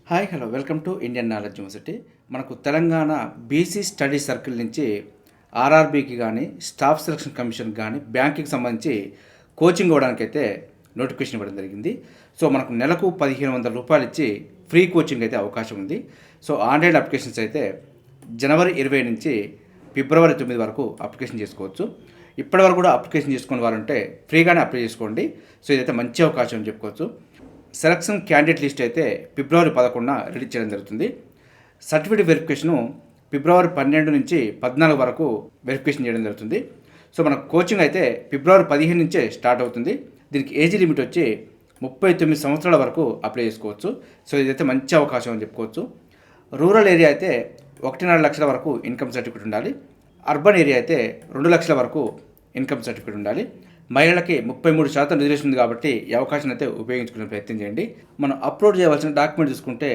Hi hello welcome to Indian knowledge university. మనకు Telangana BC study circle నుంచి ఆర్ఆర్బీకి కానీ staff selection commission కానీ బ్యాంకుకి సంబంధించి కోచింగ్ ఇవ్వడానికి అయితే నోటిఫికేషన్ ఇవ్వడం జరిగింది. సో మనకు నెలకు 1500 రూపాయలు ఇచ్చి ఫ్రీ కోచింగ్ అయితే అవకాశం ఉంది. సో ఆన్లైన్ అప్లికేషన్స్ అయితే జనవరి 20 నుంచి ఫిబ్రవరి 9 వరకు అప్లికేషన్ చేసుకోవచ్చు. ఇప్పటివరకు కూడా అప్లికేషన్ చేసుకునే వారంటే ఫ్రీగానే అప్లై చేసుకోండి. సో ఇదైతే మంచి అవకాశం అని చెప్పుకోవచ్చు. సెలక్షన్ క్యాండిడేట్ లిస్ట్ అయితే ఫిబ్రవరి 11న రిలీజ్ చేయడం జరుగుతుంది. సర్టిఫికేట్ వెరిఫికేషను ఫిబ్రవరి 12 నుంచి 14 వరకు వెరిఫికేషన్ చేయడం జరుగుతుంది. సో మన కోచింగ్ అయితే ఫిబ్రవరి 15 నుంచే స్టార్ట్ అవుతుంది. దీనికి ఏజ్ లిమిట్ వచ్చి 39 సంవత్సరాల వరకు అప్లై చేసుకోవచ్చు. సో ఇదైతే మంచి అవకాశం అని చెప్పుకోవచ్చు. రూరల్ ఏరియా అయితే 1.5 లక్షల వరకు ఇన్కమ్ సర్టిఫికేట్ ఉండాలి. అర్బన్ ఏరియా అయితే 2 లక్షల వరకు ఇన్కమ్ సర్టిఫికేట్ ఉండాలి. మహిళలకి 33% రిజర్వేషన్ ఉంది కాబట్టి ఈ అవకాశాన్ని అయితే ఉపయోగించుకునే ప్రయత్నం చేయండి. మనం అప్లోడ్ చేయవలసిన డాక్యుమెంట్ చూసుకుంటే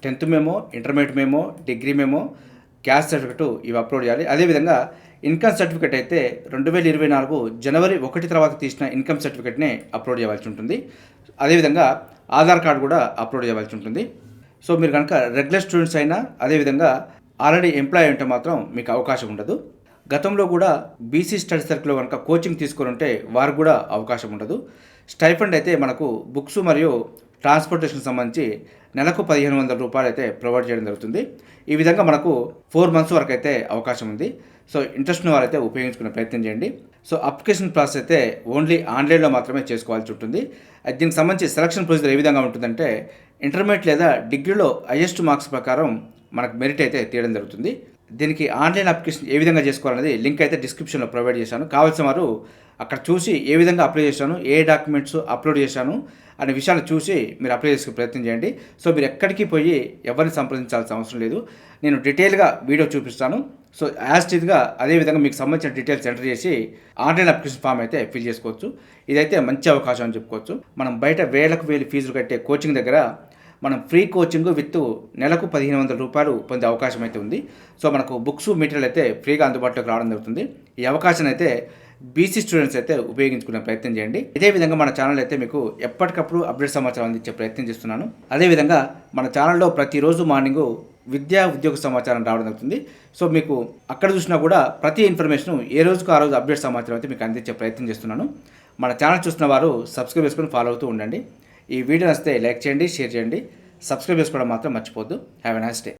10th memo, intermediate memo, degree memo, caste certificate ఇవి అప్లోడ్ చేయాలి. అదేవిధంగా ఇన్కమ్ సర్టిఫికేట్ అయితే 2024 జనవరి 1 తర్వాత తీసిన ఇన్కమ్ సర్టిఫికేట్నే అప్లోడ్ చేయవలసి ఉంటుంది. అదేవిధంగా ఆధార్ కార్డు కూడా అప్లోడ్ చేయవలసి ఉంటుంది. సో మీరు కనుక రెగ్యులర్ స్టూడెంట్స్ అయినా అదేవిధంగా ఆల్రెడీ ఎంప్లాయ్ ఉంటే మాత్రం మీకు అవకాశం ఉండదు. గతంలో కూడా బీసీ స్టడీ సర్కిల్లో కనుక కోచింగ్ తీసుకొని ఉంటే వారికి కూడా అవకాశం ఉండదు. స్టైఫండ్ అయితే మనకు బుక్స్ మరియు ట్రాన్స్పోర్టేషన్ సంబంధించి నెలకు 1500 రూపాయలు అయితే ప్రొవైడ్ చేయడం జరుగుతుంది. ఈ విధంగా మనకు 4 మంత్స్ వరకు అయితే అవకాశం ఉంది. సో ఇంట్రెస్ట్ ఉన్న వారైతే ఉపయోగించుకునే ప్రయత్నం చేయండి. సో అప్లికేషన్ ప్రాసెస్ అయితే ఓన్లీ ఆన్లైన్లో మాత్రమే చేసుకోవాల్సి ఉంటుంది. దీనికి సంబంధించి సెలక్షన్ ప్రొసీజర్ ఏ విధంగా ఉంటుందంటే ఇంటర్మీడియట్ లేదా డిగ్రీలో హైయెస్ట్ మార్క్స్ ప్రకారం మనకు మెరిట్ అయితే తీయడం జరుగుతుంది. దీనికి ఆన్లైన్ అప్లికేషన్ ఏ విధంగా చేసుకోవాలనేది లింక్ అయితే డిస్క్రిప్షన్లో ప్రొవైడ్ చేశాను. కావాల్సిన వారు అక్కడ చూసి ఏ విధంగా అప్లై చేశాను, ఏ డాక్యుమెంట్స్ అప్లోడ్ చేశాను అనే విషయాలు చూసి మీరు అప్లై చేసుకునే ప్రయత్నం చేయండి. సో మీరు ఎక్కడికి పోయి ఎవరిని సంప్రదించాల్సిన అవసరం లేదు. నేను డీటెయిల్గా వీడియో చూపిస్తాను. సో యాజ్టీజ్గా అదేవిధంగా మీకు సంబంధించిన డీటెయిల్స్ ఎంటర్ చేసి ఆన్లైన్ అప్లికేషన్ ఫామ్ అయితే ఫిల్ చేసుకోవచ్చు. ఇదైతే మంచి అవకాశం అని చెప్పుకోవచ్చు. మనం బయట వేలకు వేలు ఫీజులు కట్టే కోచింగ్ దగ్గర మనం ఫ్రీ కోచింగ్ విత్ నెలకు 1500 రూపాయలు పొందే అవకాశం అయితే ఉంది. సో మనకు బుక్స్ మెటీరియల్ అయితే ఫ్రీగా అందుబాటులోకి రావడం జరుగుతుంది. ఈ అవకాశం అయితే బీసీ స్టూడెంట్స్ అయితే ఉపయోగించుకునే ప్రయత్నం చేయండి. ఇదే విధంగా మన ఛానల్ అయితే మీకు ఎప్పటికప్పుడు అప్డేట్ సమాచారం అందించే ప్రయత్నం చేస్తున్నాను. అదేవిధంగా మన ఛానల్లో ప్రతిరోజు మార్నింగ్ విద్యా ఉద్యోగ సమాచారం రావడం జరుగుతుంది. సో మీకు అక్కడ చూసినా కూడా ప్రతి ఇన్ఫర్మేషన్ ఏ రోజుకు ఆ రోజు అప్డేట్ సమాచారం అయితే మీకు అందించే ప్రయత్నం చేస్తున్నాను. మన ఛానల్ చూస్తున్న వారు సబ్స్క్రైబ్ చేసుకొని ఫాలో అవుతూ ఉండండి. ఈ వీడియో నచ్చితే లైక్ చేయండి, షేర్ చేయండి, సబ్స్క్రైబ్ చేసుకోవడం మాత్రం మర్చిపోద్దు. Have a nice day.